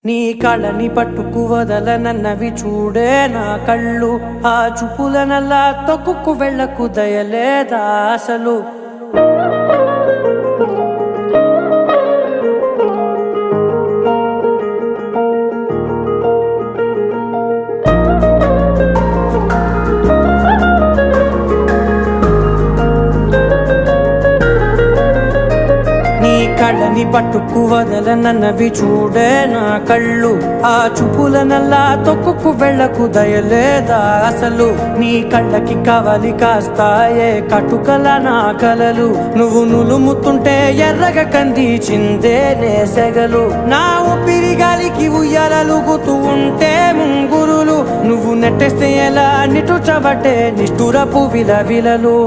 నీ కళని పట్టుకు వదలనన్నవి చూడే నా కళ్ళు, ఆ చూపులనల్లా తొక్కుకు వెళ్ళకు దయలేదా అసలు. కళ్ళని పట్టుకు వదలనన్నవి చూడే నా కళ్ళు, ఆ చూపులనల్లా తొక్కుకు వెళ్ళకు దయలేదా అసలు. నీ కళ్ళకి కవలి కాస్తాయే కటుకల నా కలలు, నువ్వు నులుముతుంటే ఎర్రగ కంది చిందే నేసెగలు. నా ఊపిరి గాలికి ఉయ్యాలలుగుతూ ఉంటే ముంగురులు, నువ్వు నెట్టేస్తే ఎలా నిట్టుచబట్టే నిష్ఠురపు విలవిలలు.